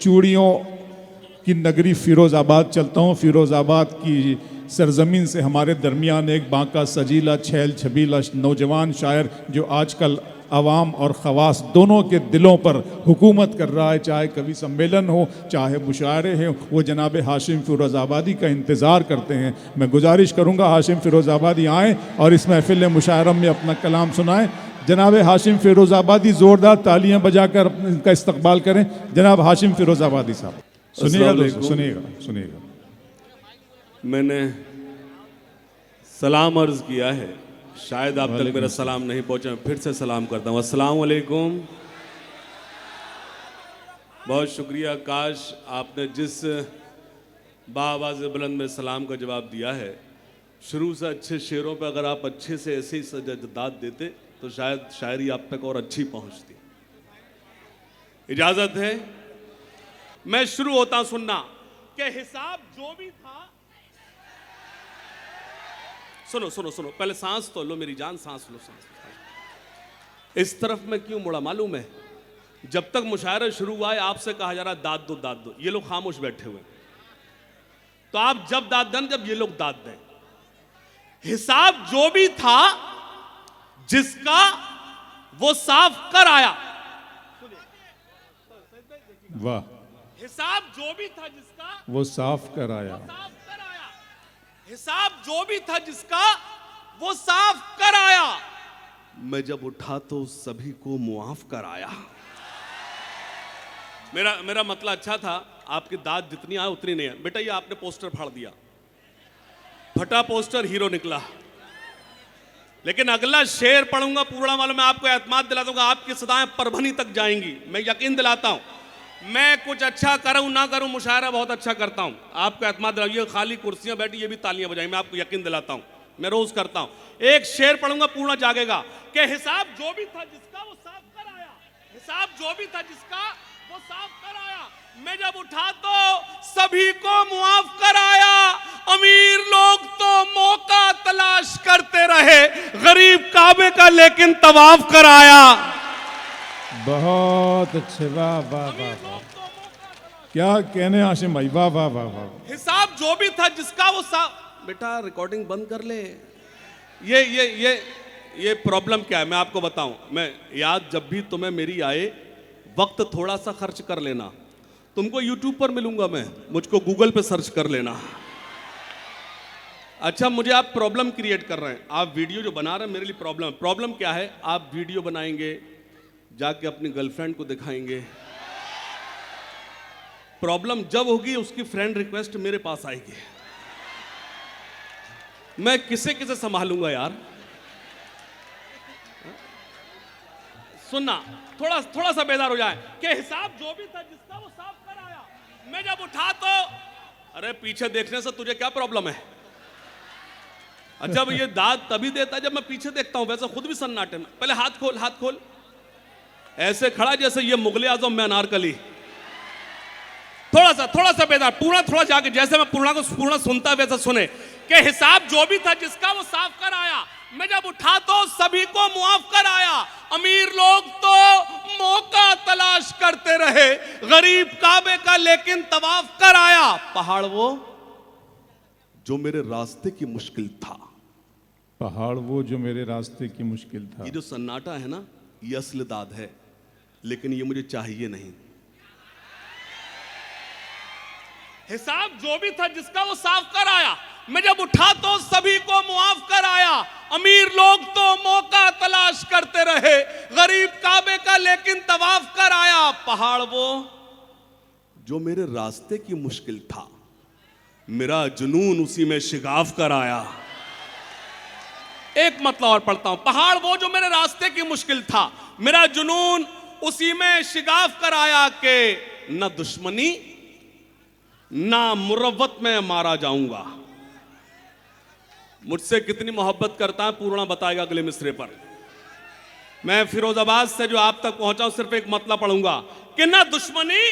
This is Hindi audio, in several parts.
चूड़ियों की नगरी फ़िरोज़ाबाद चलता हूँ। फ़िरोज़ाबाद की सरजमीन से हमारे दरमियान एक बांका सजीला छैल छबीला नौजवान शायर जो आजकल आवाम और ख़वास दोनों के दिलों पर हुकूमत कर रहा है, चाहे कवि सम्मेलन हो चाहे मुशायरे हो, वो जनाब हाशिम फ़िरोज़ाबादी का इंतज़ार करते हैं। मैं गुजारिश करूँगा हाशिम फ़िरोज़ाबादी आएँ और इस महफ़िल मुशायरा में अपना कलाम सुनाएँ। जनाब हाशिम फ़िरोज़ाबादी ज़ोरदार तालियाँ बजाकर इनका इस्तकबाल करें। जनाब हाशिम फ़िरोज़ाबादी साहब सुनिएगा। मैंने सलाम अर्ज़ किया है, शायद आप तक मेरा सलाम नहीं पहुंचा, मैं फिर से सलाम करता हूँ। अस्सलाम वालेकुम। बहुत शुक्रिया। काश आपने जिस बाआवाज़ बुलंद में सलाम का जवाब दिया है, शुरू से अच्छे शेरों पे अगर आप अच्छे से ऐसे ही सजदाद देते तो शायद शायरी आप तक और अच्छी पहुंचती। इजाज़त है, मैं शुरू होता हूं सुनना कि हिसाब जो भी था। सुनो सुनो सुनो, पहले सांस तो लो मेरी जान, सांस लो, सांस। इस तरफ मैं क्यों मुड़ा मालूम है? जब तक मुशायरा शुरू हुआ है आपसे कहा जा रहा है दाद दो, ये लोग खामोश बैठे हुए, तो आप जब दाद दें, जब ये लोग दाद दें। हिसाब जो भी था जिसका वो साफ कर आया। वाह। हिसाब जो भी था जिसका वो साफ कर आया। हिसाब जो भी था जिसका वो साफ कर आया। मैं जब उठा तो सभी को मुआफ कर आया। मेरा मतलब अच्छा था, आपकी दाद जितनी आए उतनी नहीं है। बेटा ये आपने पोस्टर फाड़ दिया, फटा पोस्टर, हीरो निकला। लेकिन अगला शेर पढ़ूंगा पूरा वालों में आपको एतमाद दिला दूंगा, आपकी सदाएं परभनी तक जाएंगी, मैं यकीन दिलाता हूं। मैं कुछ अच्छा करूं ना करूं, मुशायरा बहुत अच्छा करता हूं, आपको एतमाद दिला। ये खाली कुर्सियां बैठी ये भी तालियां बजाएंगी, मैं आपको यकीन दिलाता हूं, मैं रोज करता हूं। एक शेर पढ़ूंगा पूरा जागेगा कि हिसाब जो भी था जिसका वो साफ कर आया। हिसाब जो भी था जिसका वो साफ कर आया। मैं जब उठा तो सभी को मुआफ कर आया। अमीर लोग तो मौका तलाश करते रहे, गरीब काबे का लेकिन तवाफ कर आया। बहुत अच्छे, वाह वाह वाह वाह, क्या कहने हाशिम भाई, वाह वाह वाह वाह। हिसाब जो भी था जिसका वो साफ। बेटा रिकॉर्डिंग बंद कर ले। ये प्रॉब्लम क्या है मैं आपको बताऊं। मैं याद जब भी तुम्हें मेरी आए, वक्त थोड़ा सा खर्च कर लेना। तुमको यूट्यूब पर मिलूंगा मैं, मुझको गूगल पे सर्च कर लेना। अच्छा, मुझे आप प्रॉब्लम क्रिएट कर रहे हैं। आप वीडियो जो बना रहे हैं मेरे लिए प्रॉब्लम क्या है? आप वीडियो बनाएंगे, जाके अपनी गर्लफ्रेंड को दिखाएंगे। प्रॉब्लम जब होगी उसकी फ्रेंड रिक्वेस्ट मेरे पास आएगी। मैं किसे किसे संभालूंगा यार? सुनना, थोड़ा सा बेदार हो जाए कि हिसाब जो भी था जिसका वो साफ कर आया। मैं जब उठा तो, अरे पीछे देखने से तुझे क्या प्रॉब्लम है? जब ये दाद तभी देता है जब मैं पीछे देखता हूं, वैसे खुद भी सन्नाटे में। पहले हाथ खोल, ऐसे खड़ा जैसे ये मुगले आजम में अनारकली। थोड़ा सा बेदार, थोड़ा जाके जैसे मैं पूर्ण सुनता वैसा सुने कि हिसाब जो भी था जिसका वो साफ कर आया। मैं जब उठा तो सभी को मुआफ कर आया। अमीर लोग तो मौका तलाश करते रहे, गरीब काबे का लेकिन तवाफ कर आया। पहाड़ वो जो मेरे रास्ते की मुश्किल था। पहाड़ वो जो मेरे रास्ते की मुश्किल था। ये जो सन्नाटा है ना, ये असली दाद है, लेकिन ये मुझे चाहिए नहीं। हिसाब जो भी था जिसका वो साफ कर आया। मैं जब उठा तो सभी को मुआफ कर आया। अमीर लोग तो मौका तलाश करते रहे, गरीब काबे का लेकिन तवाफ कर आया। पहाड़ वो जो मेरे रास्ते की मुश्किल था, मेरा जुनून उसी में शिगाफ कर आया। एक मतलब और पढ़ता हूं। पहाड़ वो जो मेरे रास्ते की मुश्किल था, मेरा जुनून उसी में शिगाफ कर आया कि न दुश्मनी ना मुरव्वत में मारा जाऊंगा। मुझसे कितनी मोहब्बत करता है पूर्णा बताएगा अगले मिसरे पर। मैं फिरोजाबाद से जो आप तक पहुंचा हूं, सिर्फ एक मतलब पढ़ूंगा कि ना दुश्मनी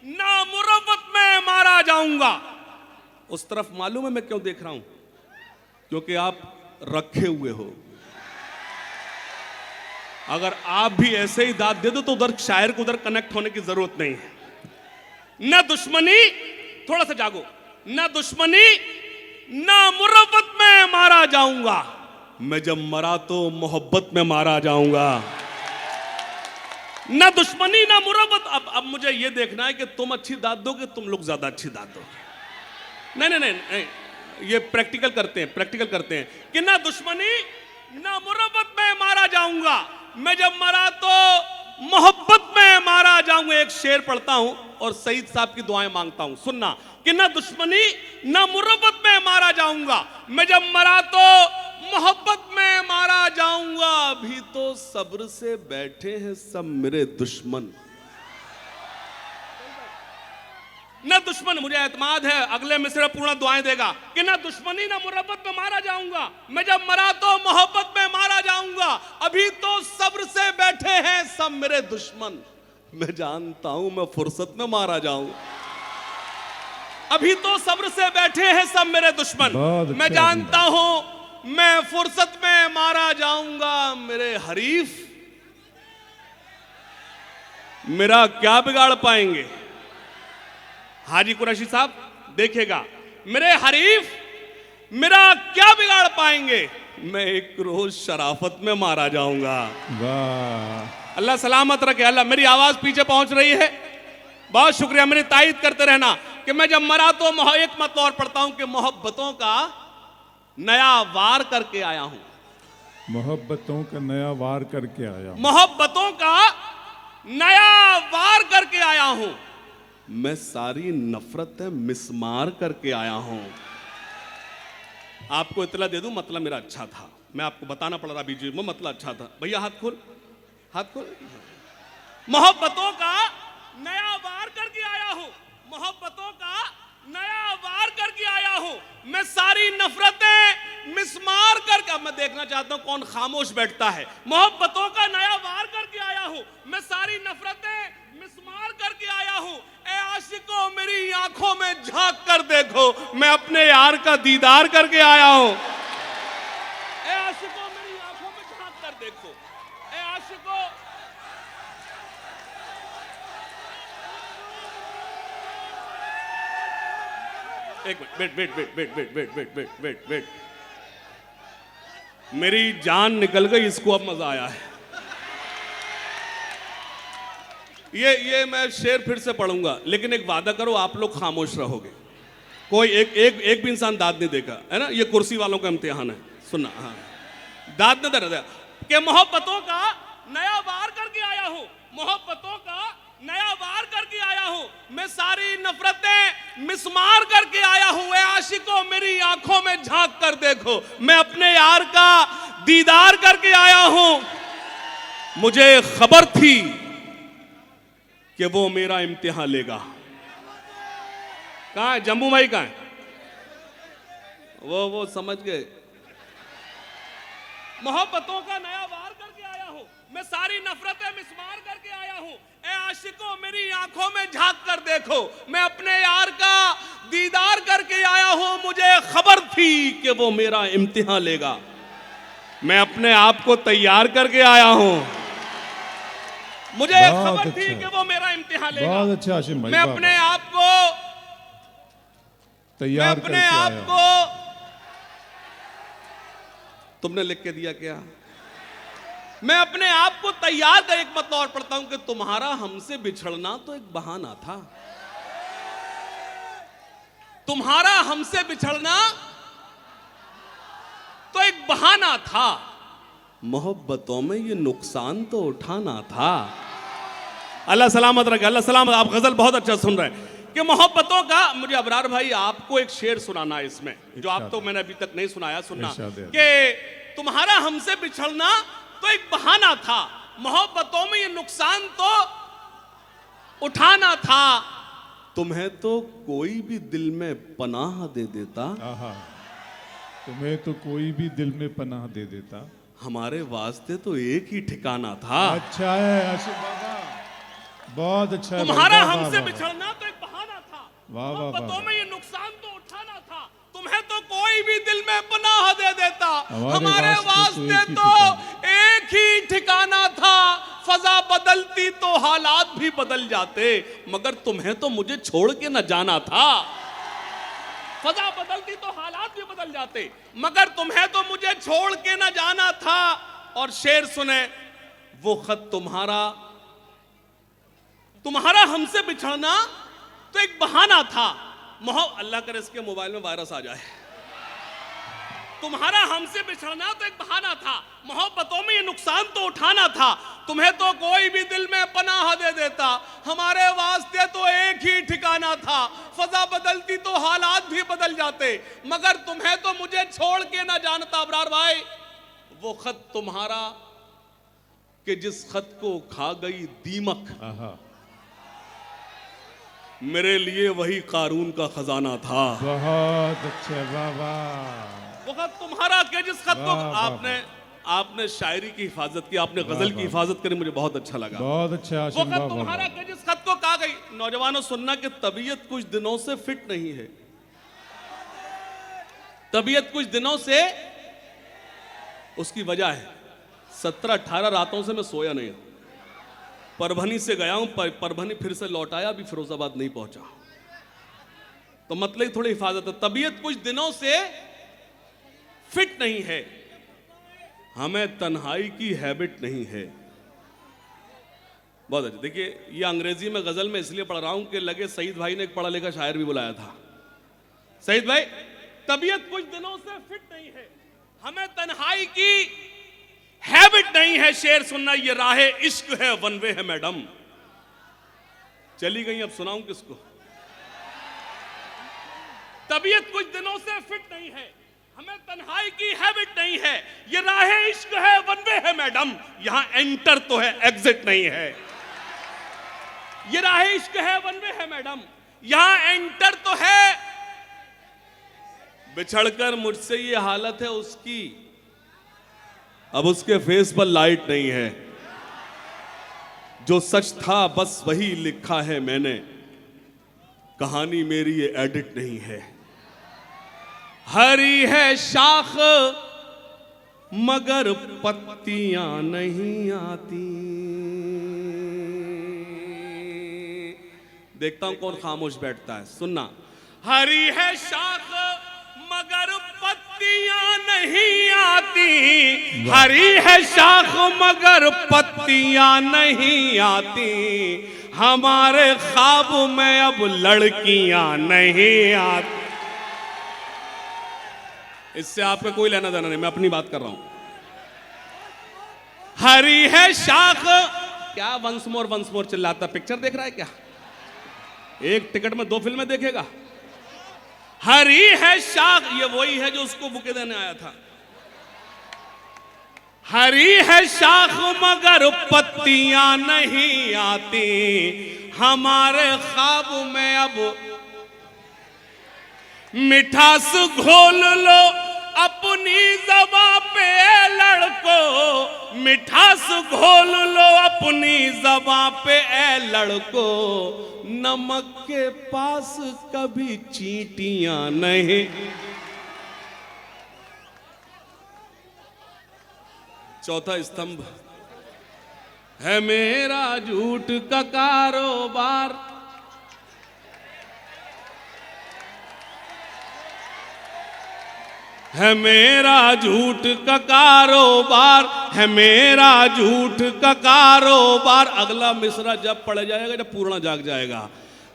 ना मुरव्वत में मारा जाऊंगा। उस तरफ मालूम है मैं क्यों देख रहा हूं? क्योंकि आप रखे हुए हो। अगर आप भी ऐसे ही दाद दे दो तो उधर शायर को उधर कनेक्ट होने की जरूरत नहीं है। न दुश्मनी, थोड़ा सा जागो, न दुश्मनी न मुरब्बत में मारा जाऊंगा, मैं जब मरा तो मोहब्बत में मारा जाऊंगा। न दुश्मनी ना मुरब्बत। अब मुझे ये देखना है कि तुम अच्छी दाद दो कि तुम लोग ज्यादा अच्छी दाद दो। नहीं नहीं नहीं नहीं, ये प्रैक्टिकल करते हैं कि ना दुश्मनी ना मुरब्बत में मारा जाऊंगा, मैं जब मरा तो मोहब्बत में मारा जाऊंगा। एक शेर पढ़ता हूं और सईद साहब की दुआएं मांगता हूं, सुनना कि ना दुश्मनी ना मुरब्बत में मारा जाऊंगा, मैं जब मरा तो मोहब्बत में मारा जाऊंगा। अभी तो सब्र से बैठे हैं सब मेरे दुश्मन। न दुश्मन, मुझे एतमाद है अगले मिसरे पूर्ण दुआएं देगा कि ना दुश्मनी ना मुरब्बत में मारा जाऊंगा, मैं जब मरा तो मोहब्बत में मारा जाऊंगा। अभी तो सब्र से बैठे हैं सब मेरे दुश्मन, मैं जानता हूं मैं फुर्सत में मारा जाऊं। अभी तो सब्र से बैठे हैं सब मेरे दुश्मन, मैं जानता हूं मैं फुर्सत में मारा जाऊंगा। मेरे हरीफ मेरा क्या बिगाड़ पाएंगे? हाजी कुरैशी साहब देखेगा, मेरे हरीफ मेरा क्या बिगाड़ पाएंगे? मैं एक रोज शराफत में मारा जाऊंगा। वाह, अल्लाह सलामत रखे। अल्लाह, मेरी आवाज पीछे पहुंच रही है, बहुत शुक्रिया, मेरी तायीद करते रहना कि मैं जब मरा तो एक मत और पढ़ता हूं कि मोहब्बतों का नया वार करके आया हूं। मोहब्बतों का नया वार करके आया हूं। मोहब्बतों का नया वार करके आया हूं, मैं सारी नफरतें मिसमार करके आया हूं। आपको इतला दे दूं, मतलब मेरा अच्छा था, मैं आपको बताना पड़ रहा बीच में, मतलब अच्छा था। भैया हाथ खोल, हाथ खोल। मोहब्बतों का नया वार करके आया हूं, मोहब्बतों का नया वार करके आया हूं, मैं सारी नफरतें मिसमार करके। अब मैं देखना चाहता हूं कौन खामोश बैठता है। मोहब्बतों का नया वार करके आया हूं, मैं सारी नफरतें मिसमार करके आया हूं। ए आशिकों मेरी आंखों में झांक कर देखो, मैं अपने यार का दीदार करके आया हूं। ए आशिकों मेरी आंखों में झांक कर देखो, ए आशिकों। एक मिनट, वेट। मेरी जान निकल गई, इसको अब मजा आया है। ये मैं शेर फिर से पढ़ूंगा, लेकिन एक वादा करो आप लोग खामोश रहोगे, कोई एक भी इंसान दाद नहीं देगा, है ना? ये कुर्सी वालों का इम्तिहान है, सुनना। हाँ, दाद नहीं दे कि मोहब्बतों का नया वार करके आया हूं, मोहब्बतों का नया वार करके आया हूं, मैं सारी नफरतें मिसमार करके आया हूं। ए आशिकों मेरी आंखों में झांक कर देखो, मैं अपने यार का दीदार करके आया हूं। मुझे खबर थी कि वो मेरा इम्तिहान लेगा। कहां है जम्बू भाई, कहां है वो समझ गए। मोहब्बतों का नया वार करके आया हूं, मैं सारी नफरतें मिसमार करके आया हूं। ए आशिकों मेरी आंखों में झांक कर देखो, मैं अपने यार का दीदार करके आया हूं। मुझे खबर थी कि वो मेरा इम्तिहान लेगा, मैं अपने आप को तैयार करके आया हूं। मुझे खबर थी कि वो मेरा इम्तिहान लेगा। बहुत अच्छा आशिम भाई, मैं अपने आप को तैयार करके आया। मैं अपने आप को, तुमने लिख के दिया क्या? मैं अपने आप को तैयार कर। एक मतलब और पढ़ता हूं कि तुम्हारा हमसे बिछड़ना तो एक बहाना था, तुम्हारा हमसे बिछड़ना तो एक बहाना था, मोहब्बतों में ये नुकसान तो उठाना था। अल्लाह सलामत रखे, अल्लाह सलामत। आप गजल बहुत अच्छा सुन रहे हैं कि मोहब्बतों का। मुझे अबरार भाई आपको एक शेर सुनाना है इसमें, जो आप तो मैंने अभी तक नहीं सुनाया, सुनना कि तुम्हारा हमसे बिछड़ना तो एक बहाना था, मोहब्बतों में ये नुकसान तो उठाना था। तुम्हें तो कोई भी दिल में पनाह दे देता, तुम्हें तो कोई भी दिल में पनाह दे देता, हमारे वास्ते तो एक ही ठिकाना था। अच्छा है आशिफ बाबा, बहुत अच्छा है। तुम्हारा हमसे बिछड़ना तो एक बहाना था, वाह वाह, मोहब्बतों में ये नुकसान तो उठाना था, तुम्हें तो कोई भी दिल में पनाह दे देता, हमारे वास्ते तो एक ही ठिकाना था। फजा बदलती तो हालात भी बदल जाते, मगर तुम्हें तो मुझे छोड़ के न जाना था। फजा बदलती तो हालात भी बदल जाते, मगर तुम्हें तो मुझे छोड़ के न जाना था। और शेर सुने, वो खत तुम्हारा हमसे बिछड़ना तो एक बहाना था। अल्लाह करे इसके मोबाइल में वायरस आ जाए। तुम्हारा हमसे बिछड़ना तो एक बहाना था, मोहब्बतों में ये नुकसान तो उठाना था। तुम्हें तो कोई भी दिल में पनाह दे देता, हमारे वास्ते तो एक ही ठिकाना था। फजा बदलती तो हालात भी बदल जाते, मगर तुम्हें तो मुझे छोड़ के ना जानता। अबरार भाई, वो खत तुम्हारा कि जिस खत को खा गई दीमक, मेरे लिए वही कारून का खजाना था। बहुत अच्छे बाबा। वो खत तुम्हारा कि जिस खत को आपने शायरी की हिफाजत की, आपने गजल की हिफाजत करी, मुझे बहुत अच्छा लगा। बहुत अच्छा। वो खत तुम्हारा कि जिस खत को कहा गई। नौजवानों सुनना कि तबीयत कुछ दिनों से फिट नहीं है। तबीयत कुछ दिनों से, उसकी वजह है 17-18 रातों से मैं सोया नहीं। परभनी से गया हूं, परभनी फिर से लौट आया, अभी फिरोजाबाद नहीं पहुंचा। तो मतलब थोड़ी हिफाजत है। तबीयत कुछ दिनों से फिट नहीं है, हमें तन्हाई की हैबिट नहीं है। बहुत अच्छा। देखिए, ये अंग्रेजी में गजल में इसलिए पढ़ रहा हूं कि लगे सईद भाई ने एक पढ़ा लिखा शायर भी बुलाया था। सईद भाई, तबीयत कुछ दिनों से फिट नहीं है, हमें तन्हाई की हैबिट नहीं है। शेर सुनना, ये राहे इश्क है, वन वे है मैडम। चली गई, अब सुनाऊं किसको। तबीयत कुछ दिनों से फिट नहीं है, हमें तन्हाई की हैबिट नहीं है, ये राहे इश्क है, वन वे है मैडम। यहां एंटर तो है, एग्जिट नहीं है। ये राहे इश्क है, वन वे है मैडम, यहां एंटर तो है। बिछड़कर मुझसे ये हालत है उसकी, अब उसके फेस पर लाइट नहीं है। जो सच था बस वही लिखा है मैंने, कहानी मेरी ये एडिट नहीं है। हरी है शाख मगर पत्तियां नहीं आती। देखता हूं कौन खामोश बैठता है। सुनना, हरी है शाख मगर पत्तियां नहीं आती। हरी है शाख मगर पत्तियां नहीं आती। हमारे ख्वाब में अब लड़कियां नहीं आती। इससे आपका कोई लेना देना नहीं, मैं अपनी बात कर रहा हूं। हरी है शाख, क्या वंस मोर चिल्लाता, पिक्चर देख रहा है क्या? एक टिकट में 2 फिल्में देखेगा। हरी है शाख, ये वही है जो उसको बुके देने आया था। हरी है शाख मगर पत्तियां नहीं आती। हमारे ख्वाब में अब मिठास घोल लो अपनी ज़बां पे लड़को। मिठास घोल लो अपनी ज़बां पे ए लड़को। नमक के पास कभी चींटियां नहीं। चौथा स्तंभ है मेरा झूठ का कारोबार। है मेरा झूठ का कारोबार, है मेरा झूठ का कारोबार। अगला मिसरा जब पड़ जाएगा, जब पूर्ण जाग जाएगा।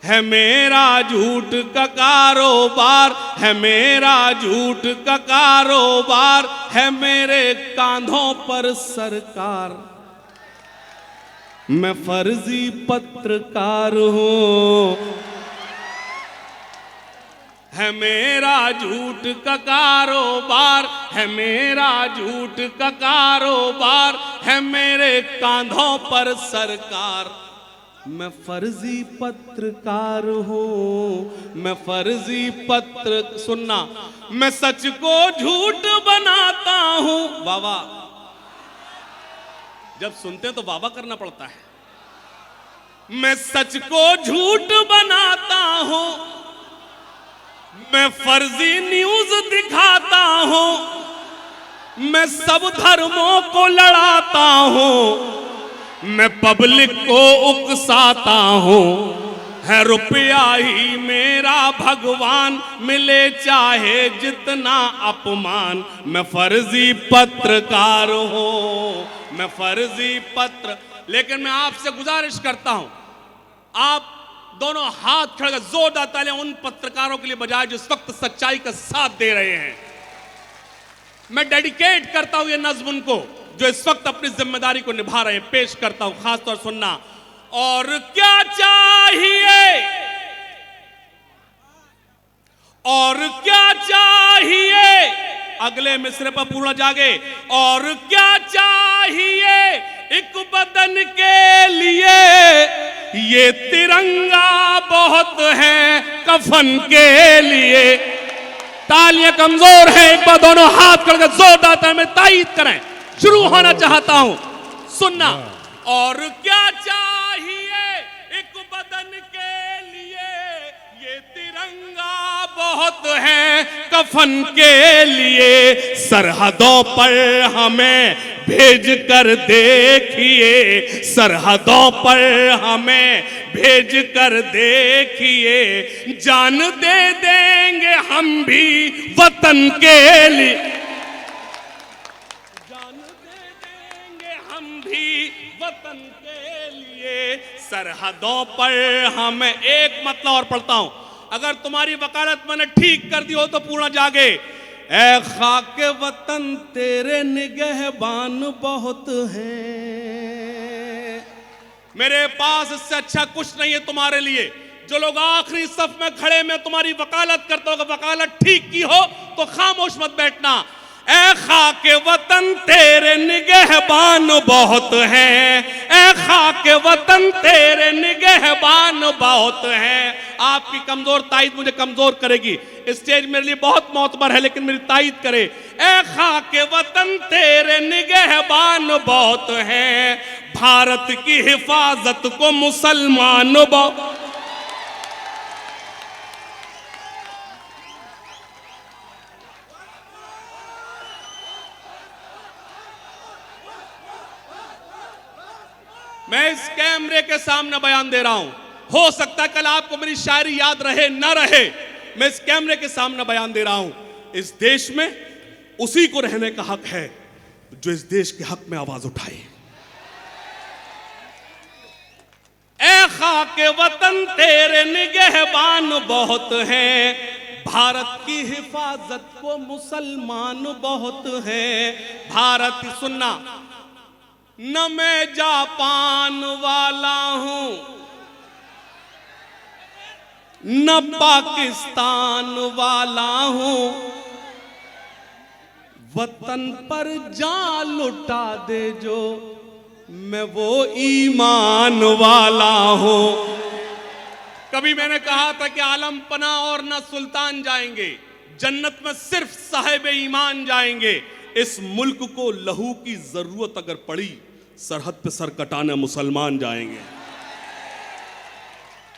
है मेरा झूठ का कारोबार, है मेरा झूठ का कारोबार। है मेरे कांधों पर सरकार, मैं फर्जी पत्रकार हूं। है मेरा झूठ का कारोबार, है मेरा झूठ का कारोबार। है मेरे कांधों पर सरकार, मैं फर्जी पत्रकार हूं। मैं फर्जी पत्र, सुनना, मैं सच को झूठ बनाता हूं। वावा, जब सुनते हैं तो वावा करना पड़ता है। मैं सच को झूठ बनाता हूं। मैं फर्जी न्यूज दिखाता हूं। मैं सब धर्मों को लड़ाता हूं। मैं पब्लिक को उकसाता हूँ, है रुपया ही मेरा भगवान, मिले चाहे जितना अपमान। मैं फर्जी पत्रकार हूँ, मैं फर्जी पत्र। लेकिन मैं आपसे गुजारिश करता हूं, आप दोनों हाथ खड़े कर जोरदार तालियां उन पत्रकारों के लिए बजाय जो इस वक्त सच्चाई का साथ दे रहे हैं। मैं डेडिकेट करता हूं ये नज्म उनको जो इस वक्त अपनी जिम्मेदारी को निभा रहे हैं। पेश करता हूं, खासतौर सुनना। और क्या चाहिए, और क्या चाहिए, अगले मिसरे पर पूरा जागे। और क्या चाहिए एक बदन के लिए, ये तिरंगा बहुत है कफन के लिए। तालियां कमजोर हैं, एक बार दोनों हाथ करके जोरदार में तायीद करें। शुरू होना चाहता हूं, सुनना। और क्या चाहिए एक बदन के लिए, ये तिरंगा बहुत है कफन के लिए। सरहदों पर हमें भेज कर देखिए, सरहदों पर हमें भेज कर देखिए। जान दे देंगे हम भी वतन के लिए, जान दे देंगे हम भी वतन के लिए। सरहदों पर हमें, एक मतलब और पढ़ता हूं, अगर तुम्हारी वकालत मैंने ठीक कर दी हो तो पूरा जागे। ऐ खाके वतन तेरे निगहबान बहुत हैं। मेरे पास इससे अच्छा कुछ नहीं है तुम्हारे लिए। जो लोग आखिरी सफ में खड़े में तुम्हारी वकालत करते हो, अगर वकालत ठीक की हो तो खामोश मत बैठना। ऐ खाके वतन तेरे निगहबान बहुत हैं, ऐ खाके वतन तेरे निगहबान बहुत हैं। आपकी कमजोर तायीद मुझे कमजोर करेगी। स्टेज मेरे लिए बहुत मोतबर है, लेकिन मेरी तायीद करे। ऐ खाके वतन तेरे निगहबान बहुत हैं, भारत की हिफाजत को मुसलमान बहुत। मैं इस कैमरे के सामने बयान दे रहा हूं। हो सकता है कल आपको मेरी शायरी याद रहे न रहे, मैं इस कैमरे के सामने बयान दे रहा हूं। इस देश में उसी को रहने का हक है जो इस देश के हक में आवाज उठाए। ऐ खाके वतन तेरे निगहबान बहुत हैं, भारत की हिफाजत को मुसलमान बहुत हैं। भारत, सुनना, न मैं जापान वाला हूं, न पाकिस्तान वाला हूं, वतन पर जान लुटा दे जो, मैं वो ईमान वाला हूं। कभी मैंने कहा था कि आलम पना और न सुल्तान जाएंगे, जन्नत में सिर्फ साहिब ईमान जाएंगे। इस मुल्क को लहू की जरूरत अगर पड़ी, सरहद पे सर कटाने मुसलमान जाएंगे।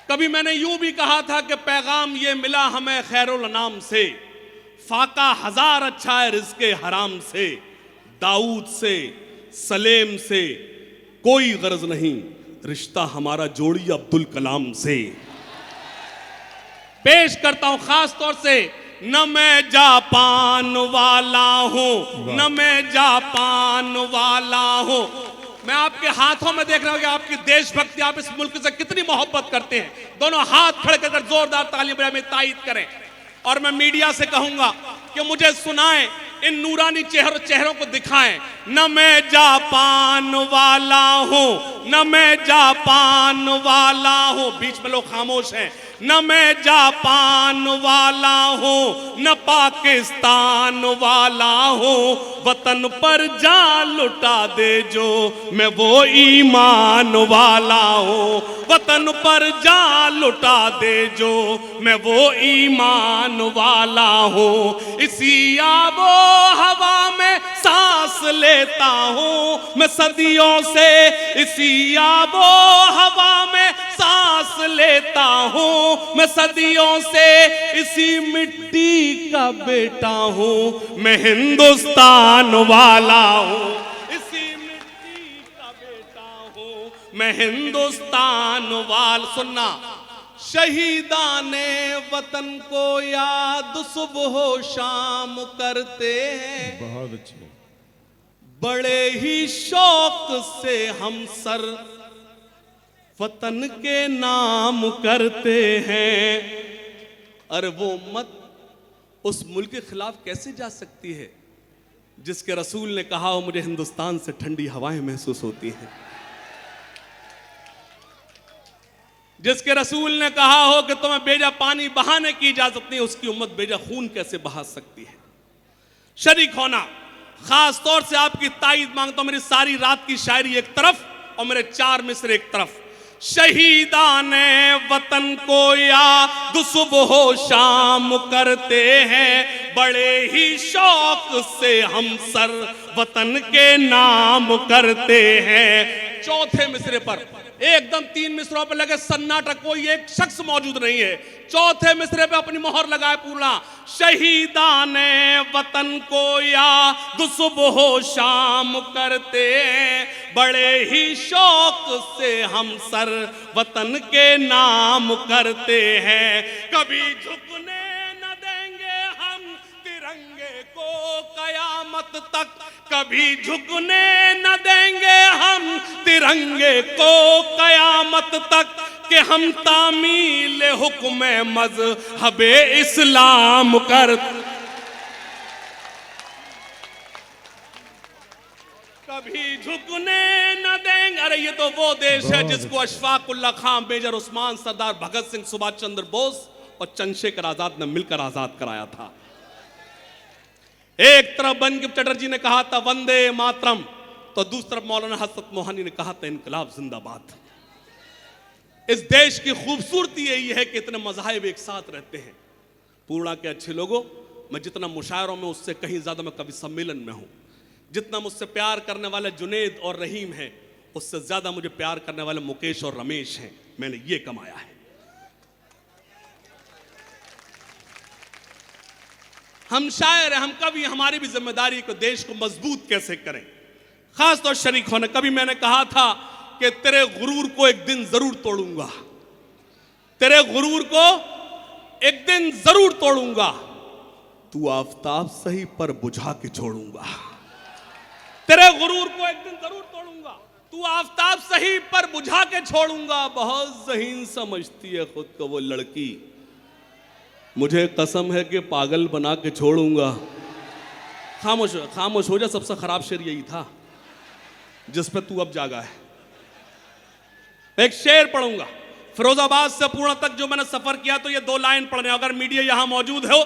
कभी मैंने यूं भी कहा था कि पैगाम ये मिला हमें खैरुल अनाम से, फाका हजार अच्छा है रिज़्क़े हराम से। दाऊद से, सलेम से कोई गरज नहीं, रिश्ता हमारा जोड़ी अब्दुल कलाम से। पेश करता हूं खास तौर से, न मैं जापान वाला हूं, न मैं जापान वाला हूं। मैं आपके हाथों में देख रहा हूं कि आपकी देशभक्ति, आप इस मुल्क से कितनी मोहब्बत करते हैं। दोनों हाथ खड़े कर जोरदार ताली में तायीद करें। और मैं मीडिया से कहूंगा कि मुझे सुनाएं, इन नूरानी चेहरों को दिखाएं। न मैं जापान वाला हूं, न मैं जापान वाला हूं। बीच में लोग खामोश हैं। न मैं जापान वाला हूं, न पाकिस्तान वाला हूं, वतन पर जान लुटा दे जो, मैं वो ईमान वाला हूं। वतन पर जान लुटा दे जो, मैं वो ईमान वाला हूं। इसी आबो हवा में सांस लेता हूं मैं सदियों से, इसी आबो हवा में सांस लेता हूं मैं सदियों से। इसी मिट्टी का बेटा हूं मैं, हिंदुस्तान वाला हूं। इसी मिट्टी का बेटा हूं मैं हिंदुस्तान वाल। सुनना, शहीदाने वतन को याद सुबह शाम करते हैं, बहुत अच्छे। बड़े ही शौक से हम सर वतन के नाम करते हैं। अरे वो उम्मत उस मुल्क के खिलाफ कैसे जा सकती है जिसके रसूल ने कहा हो मुझे हिंदुस्तान से ठंडी हवाएं महसूस होती हैं, जिसके रसूल ने कहा हो कि तुम्हें बेजा पानी बहाने की इजाजत नहीं, उसकी उम्मत बेजा खून कैसे बहा सकती है। शरीक होना, खास तौर से आपकी ताईद मांगता हूं। मेरी सारी रात की शायरी एक तरफ और मेरे 4 मिसरे एक तरफ। शहीदाने वतन को याद सुबह शाम करते हैं, बड़े ही शौक से हम सर वतन के नाम करते हैं। चौथे मिसरे पर एकदम 3 मिसरों पर लगे सन्नाटा, कोई एक शख्स मौजूद नहीं है। चौथे मिसरे पे अपनी मोहर लगाए पूरा। शहीदाने वतन को याद सुबह शाम करते हैं, बड़े ही शौक से हम सर वतन के नाम करते हैं। कभी झुकने न देंगे हम तिरंगे को कयामत तक, कभी झुकने न देंगे हम तिरंगे को कयामत तक, कि हम तामील हुक्म मज़हबे इस्लाम कर। कभी झुकने न देंगे। अरे ये तो वो देश है जिसको अशफाकुल्ला खां, मेजर उस्मान, सरदार भगत सिंह, सुभाष चंद्र बोस और चंद्रशेखर आजाद ने मिलकर आजाद कराया था। एक तरफ बंकिम चटर्जी ने कहा था वंदे मातरम, तो दूसरी तरफ मौलाना हसरत मोहानी ने कहा था इनकलाब जिंदाबाद। इस देश की खूबसूरती यही है कि इतने मज़ाहिब एक साथ रहते हैं। पूर्णा के अच्छे लोगों, मैं जितना मुशायरों में उससे कहीं ज्यादा मैं कवि सम्मेलन में हूं। जितना मुझसे प्यार करने वाले जुनेद और रहीम हैं, उससे ज्यादा मुझे प्यार करने वाले मुकेश और रमेश हैं। मैंने ये कमाया है। हम शायर हैं, हम कवि, हमारी भी जिम्मेदारी को देश को मजबूत कैसे करें, खास तौर शरीक होने। कभी मैंने कहा था कि तेरे गुरूर को एक दिन जरूर तोड़ूंगा, तेरे गुरूर को एक दिन जरूर तोड़ूंगा, तू आफताब सही पर बुझा के छोड़ूंगा। तेरे गुरूर को एक दिन जरूर तोड़ूंगा, तू आफताब सही पर बुझा के छोड़ूंगा। बहुत ज़हीन समझती है खुद को वो लड़की, मुझे कसम है कि पागल बना के छोड़ूंगा। खामोश खामोश हो जा। सबसे खराब शेर यही था जिस पे तू अब जागा है। एक शेर पढ़ूंगा फिरोजाबाद से पूर्णा तक जो मैंने सफर किया, तो ये 2 लाइन पढ़ने। अगर मीडिया यहां मौजूद हो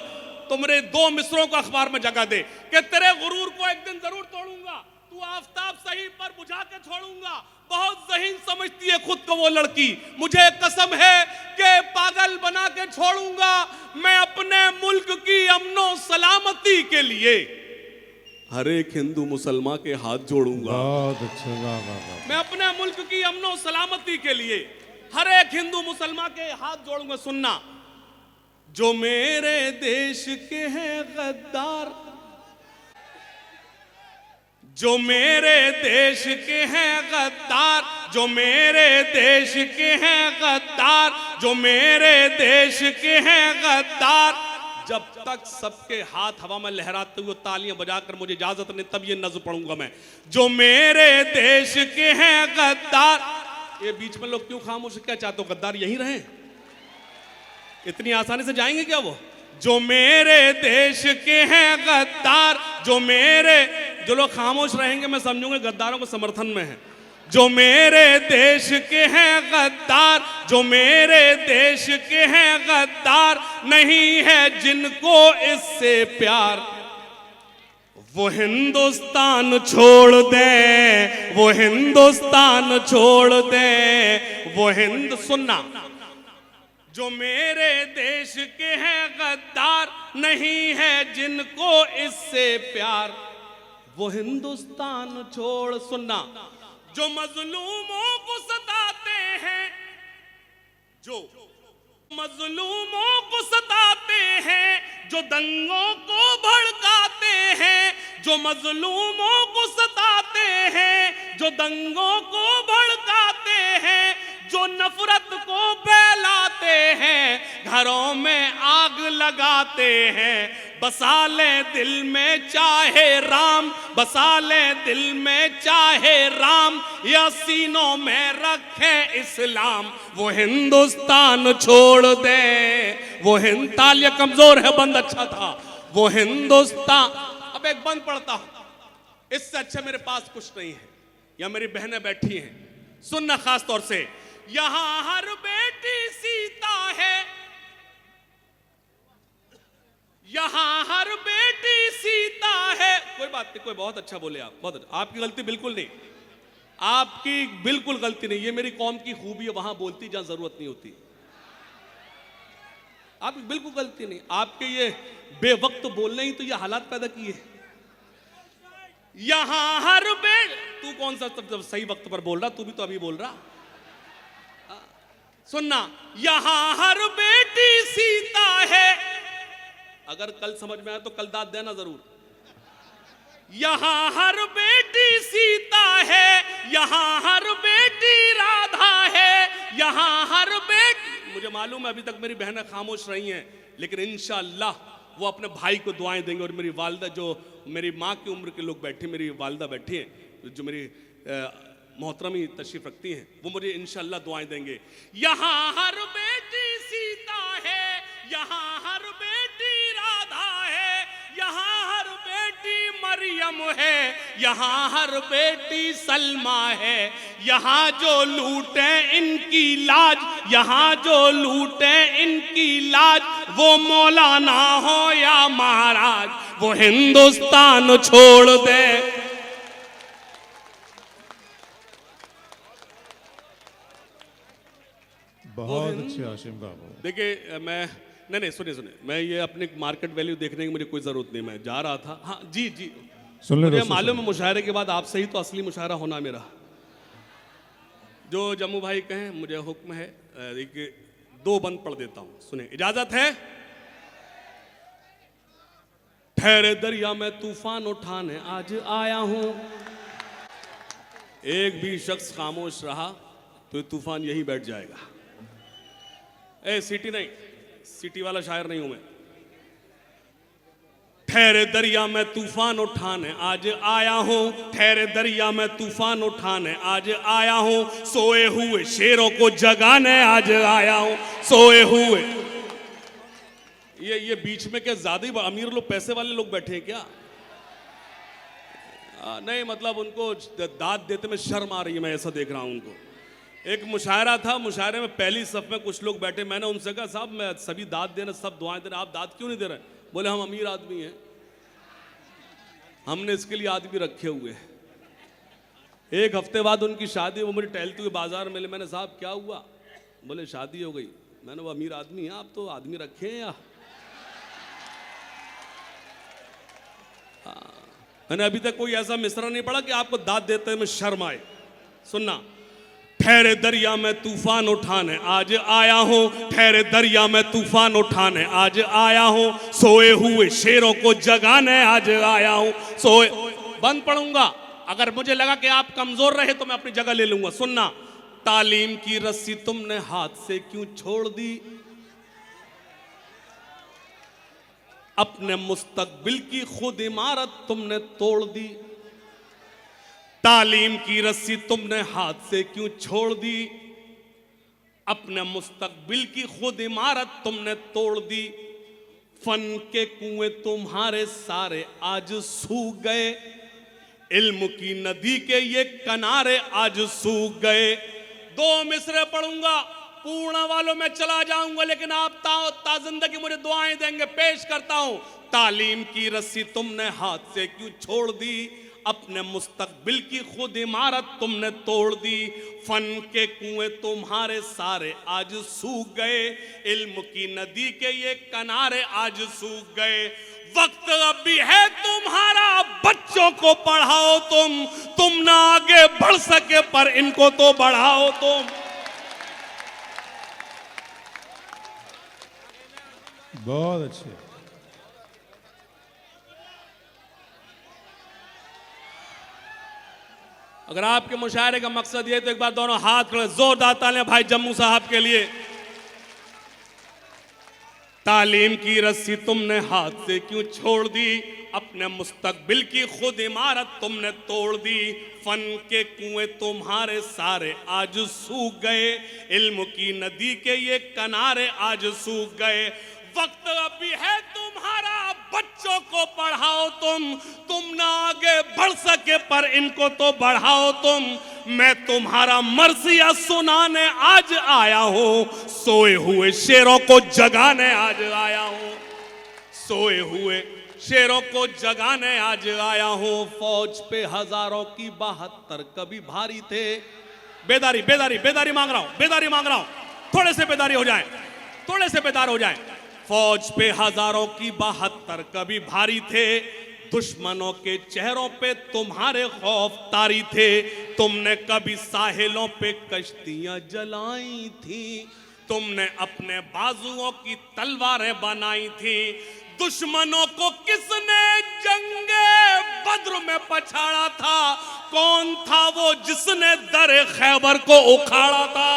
तो मेरे 2 मिसरों को अखबार में जगह दे कि तेरे गुरूर को एक दिन जरूर तोड़ूंगा, तू आफताब सही पर बुझा के छोड़ूंगा। बहुत ज़हीन समझती है खुद को वो लड़की, मुझे कसम है कि पागल बना के छोड़ूंगा। मैं अपने मुल्क की अमनो सलामती के लिए हर एक हिंदू मुसलमान के हाथ जोड़ूंगा। बहुत अच्छा, वाह वाह वाह। मैं अपने मुल्क की अमनो सलामती के लिए हर एक हिंदू मुसलमान के हाथ जोड़ूंगा। सुनना, जो मेरे देश के हैं गद्दार, जो मेरे देश के हैं गद्दार, जो मेरे देश के हैं गद्दार, जो मेरे देश के हैं गद्दार, जब तक सबके हाथ हवा में लहराते हुए तालियां बजाकर मुझे इजाजत नहीं, तब ये नज़्म पढ़ूंगा मैं। जो मेरे देश के हैं गद्दार। ये बीच में लोग क्यों खामोश, क्या चाहते हो गद्दार यहीं रहें? इतनी आसानी से जाएंगे क्या वो? जो मेरे देश के हैं गद्दार, जो लोग खामोश रहेंगे मैं समझूंगा गद्दारों को समर्थन में है। जो मेरे देश के हैं गद्दार, जो मेरे देश के हैं गद्दार, नहीं है जिनको इससे प्यार, वो हिंदुस्तान छोड़ दे, वो हिंदुस्तान छोड़ दे, वो हिंद। सुनना, जो मेरे देश के हैं गद्दार, नहीं है जिनको इससे प्यार, वो हिंदुस्तान छोड़। सुनना, जो मजलूमों को सताते हैं, जो मजलूमों को सताते हैं, जो दंगों को भड़काते हैं, जो मजलूमों को सताते हैं, जो दंगों को भड़काते सूरत को फैलाते हैं, घरों में आग लगाते हैं। बसा ले दिल में चाहे राम, बसा ले दिल में चाहे राम, या सीनों में रखे इस्लाम, वो हिंदुस्तान छोड़ दे। वो हिंद, तालियां कमजोर है, बंद अच्छा था। वो हिंदुस्तान, अब एक बंद पड़ता हूं, इससे अच्छा मेरे पास कुछ नहीं है। या मेरी बहनें बैठी हैं, सुनना खास तौर से, यहां हर बेटी सीता है, यहां हर बेटी सीता है। कोई बात नहीं, कोई बहुत अच्छा बोले आप, बहुत अच्छा, आपकी गलती बिल्कुल नहीं, आपकी बिल्कुल गलती नहीं। ये मेरी कौम की खूबी है, वहां बोलती जहां जरूरत नहीं होती। आपकी बिल्कुल गलती नहीं, आपके ये बेवक्त बोलने ही तो ये हालात पैदा किए। यहां हर तू कौन सा सही वक्त पर बोल रहा, तू भी तो अभी बोल रहा। सुनना, यहां हर बेटी सीता है, अगर कल समझ में आया तो कल दाद देना जरूर। यहां हर बेटी सीता है, यहां हर बेटी राधा है, यहां हर बेटी, मुझे मालूम है अभी तक मेरी बहनें खामोश रही हैं, लेकिन इंशाअल्लाह वो अपने भाई को दुआएं देंगे। और मेरी वालिदा, जो मेरी माँ की उम्र के लोग बैठे, मेरी वालिदा बैठी हैं, जो मेरी मोहतरमी तशरीफ रखती हैं, वो मुझे इंशाअल्लाह दुआएं देंगे। यहां हर बेटी सीता है, यहां हर बेटी राधा है, यहां हर बेटी मरियम है, यहां हर बेटी सलमा है। यहां जो लूटे इनकी लाज, यहां जो लूटे इनकी लाज, वो मौलाना हो या महाराज, वो हिंदुस्तान छोड़ दे। बहुत अच्छे हाशिम बाबू। देखिए मैं नहीं सुनिए, मैं ये अपने मार्केट वैल्यू देखने की मुझे कोई जरूरत नहीं, मैं जा रहा था। हाँ जी जी, सुन ले, मुझे मालूम है मुशायरे के बाद आपसे ही तो असली मुशायरा होना मेरा। जो जम्मू भाई कहें, मुझे हुक्म है, एक दो बंद पढ़ देता हूं, सुने, इजाजत है। ठहरे दरिया में तूफान उठाने आज आया हूं, एक भी शख्स खामोश रहा तो तूफान यही बैठ जाएगा। सिटी नहीं, सिटी वाला शायर नहीं हूं मैं। ठहरे दरिया में तूफान उठाने आज आया हूं, ठहरे दरिया में तूफान उठाने आज आया हूं, सोए हुए शेरों को जगाने आज आया हूं, सोए हुए। ये बीच में क्या ज्यादा ही अमीर लोग, पैसे वाले लोग बैठे हैं क्या? नहीं, मतलब उनको दाद देते में शर्म आ रही है, मैं ऐसा देख रहा हूं उनको। एक मुशायरा था, मुशायरे में पहली सफ में कुछ लोग बैठे, मैंने उनसे कहा साहब मैं सभी दाद देना, सब दुआएं देना, आप दाद क्यों नहीं दे रहे? बोले हम अमीर आदमी हैं, हमने इसके लिए आदमी रखे हुए हैं। एक हफ्ते बाद उनकी शादी, वो मुझे टहलते हुए बाजार मिले, मैंने साहब क्या हुआ? बोले शादी हो गई। मैंने, वो अमीर आदमी है, आप तो आदमी रखे हैं या? मैंने अभी तक कोई ऐसा मिसरा नहीं पड़ा कि आपको दाद देते में शर्म आए। सुनना, ठहरे दरिया में तूफान उठाने आज आया हूं, ठहरे दरिया में तूफान उठाने आज आया हूं, सोए हुए शेरों को जगाने आज आया हूं, सोए। बंद पढ़ूंगा, अगर मुझे लगा कि आप कमजोर रहे तो मैं अपनी जगह ले लूंगा। सुनना, तालीम की रस्सी तुमने हाथ से क्यों छोड़ दी, अपने मुस्तकबिल की खुद इमारत तुमने तोड़ दी। तालीम की रस्सी तुमने हाथ से क्यों छोड़ दी, अपने मुस्तकबिल की खुद इमारत तुमने तोड़ दी। फन के कुएं तुम्हारे सारे आज सूख गए, इल्म की नदी के ये किनारे आज सूख गए। दो मिसरे पढ़ूंगा, पूर्ण वालों में चला जाऊंगा, लेकिन आप ताजिंदगी मुझे दुआएं देंगे। पेश करता हूं, तालीम की रस्सी तुमने हाथ से क्यों छोड़ दी, अपने मुस्तकबिल की खुद इमारत तुमने तोड़ दी। फन के कुएं तुम्हारे सारे आज सूख गए, इल्म की नदी के ये किनारे आज सूख गए। वक्त अब भी है तुम्हारा, बच्चों को पढ़ाओ तुम ना आगे बढ़ सके पर इनको तो बढ़ाओ तुम। बहुत अच्छे। अगर आपके मुशायरे का मकसद ये तो एक बार दोनों हाथ खड़े जोरदार तालियां भाई जम्मू साहब के लिए। तालीम की रस्सी तुमने हाथ से क्यों छोड़ दी, अपने मुस्तकबिल की खुद इमारत तुमने तोड़ दी। फन के कुएं तुम्हारे सारे आज सूख गए, इल्म की नदी के ये किनारे आज सूख गए। वक्त अभी है तुम्हारा, बच्चों को पढ़ाओ तुम ना आगे बढ़ सके पर इनको तो बढ़ाओ तुम। मैं तुम्हारा मर्सिया सुनाने आज आया हूं, सोए हुए शेरों को जगाने आज आया हूं, सोए हुए शेरों को जगाने आज आया हूं। फौज पे हजारों की 72 कभी भारी थे। बेदारी बेदारी बेदारी मांग रहा हूं, बेदारी मांग रहा हूं, थोड़े से बेदारी हो जाए, थोड़े से बेदार हो जाए। फौज पे हजारों की 72 कभी भारी थे, दुश्मनों के चेहरों पे तुम्हारे खौफ तारी थे। तुमने कभी साहिलों पे कश्तियां जलाई थी, तुमने अपने बाजुओं की तलवारें बनाई थी। दुश्मनों को किसने जंगे बद्र में पछाड़ा था, कौन था वो जिसने दरे खैबर को उखाड़ा था।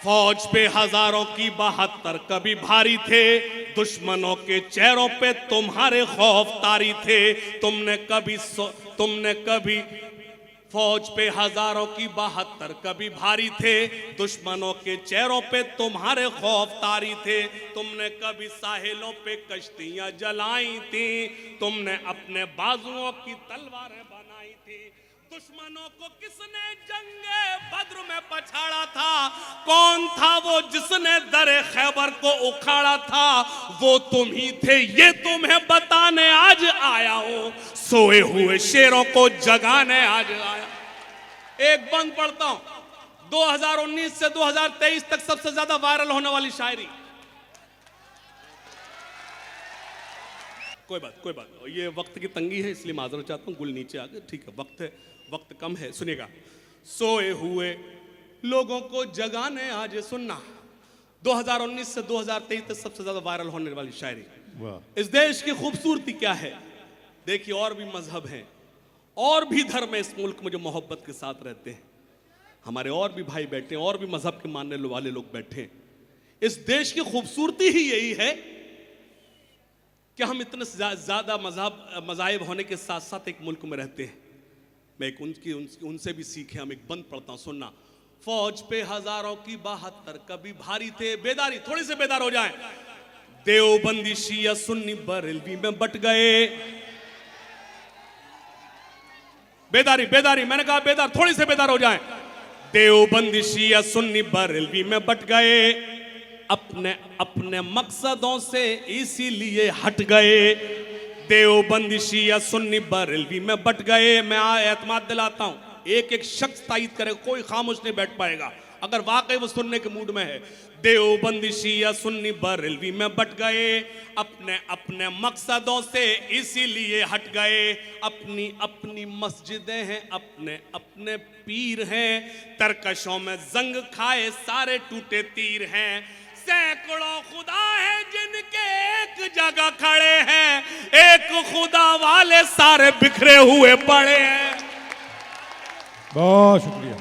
फौज पे हजारों की 72 कभी भारी थे, दुश्मनों के चेहरों पे तुम्हारे खौफ तारी थे। तुमने कभी फौज पे हजारों की 72 कभी भारी थे, दुश्मनों के चेहरों पे तुम्हारे खौफ तारी थे। तुमने कभी साहिलों पे कश्तियां जलाई थी, तुमने अपने बाजुओं की तलवारें बनाई थी। दुश्मनों को किसने जंगे बद्र में पछाड़ा था, कौन था वो जिसने दरे खैबर को उखाड़ा था। वो तुम ही थे ये तुम्हें बताने आज आया हूं, सोए हुए शेरों को जगाने आज आया। एक बंद पढ़ता हूं, 2019 से 2023 तक सबसे ज्यादा वायरल होने वाली शायरी। कोई बात, ये वक्त की तंगी है इसलिए माजरत चाहता हूं, गुल नीचे आ गए, ठीक है, वक्त कम है, सुनिएगा। सोए हुए लोगों को जगाने आज सुनना, 2019 से 2023 तक सबसे ज्यादा वायरल होने वाली शायरी। इस देश की खूबसूरती क्या है, देखिए और भी मजहब हैं और भी धर्म है इस मुल्क में जो मोहब्बत के साथ रहते हैं। हमारे और भी भाई बैठे हैं, और भी मजहब के मानने वाले लोग बैठे हैं। इस देश की खूबसूरती ही यही है कि हम इतने ज्यादा मज़ाहिब होने के साथ साथ एक मुल्क में रहते हैं। मैं एक उनसे भी सीखे, हम एक बंद पढ़ता हूं, सुनना। फौज पे हजारों की 72 कभी भारी थे, बेदारी थोड़ी से बेदार हो जाए। देवबंदी शिया सुन्नी बरेलवी में बट गए। बेदारी मैंने कहा बेदार, थोड़ी से बेदार हो जाए। देवबंदी शिया सुन्नी बरेलवी में बट गए, अपने मकसदों से इसीलिए हट गए। देवबंदी शिया सुन्नी बरेलवी में बट गए। मैं एतमाद दिलाता हूं, एक एक शख्स तायीद करे, कोई खामोश नहीं बैठ पाएगा अगर वाकई वो सुनने के मूड में है। देवबंदी शिया सुन्नी बरेलवी में बट गए, अपने मकसदों से इसीलिए हट गए। अपनी मस्जिदें हैं, अपने पीर हैं, तरकशों में जंग खाए सारे टूटे तीर हैं। सैकड़ों खुदा हैं जिनके एक जगह खड़े हैं, एक खुदा वाले सारे बिखरे हुए पड़े हैं। बहुत शुक्रिया।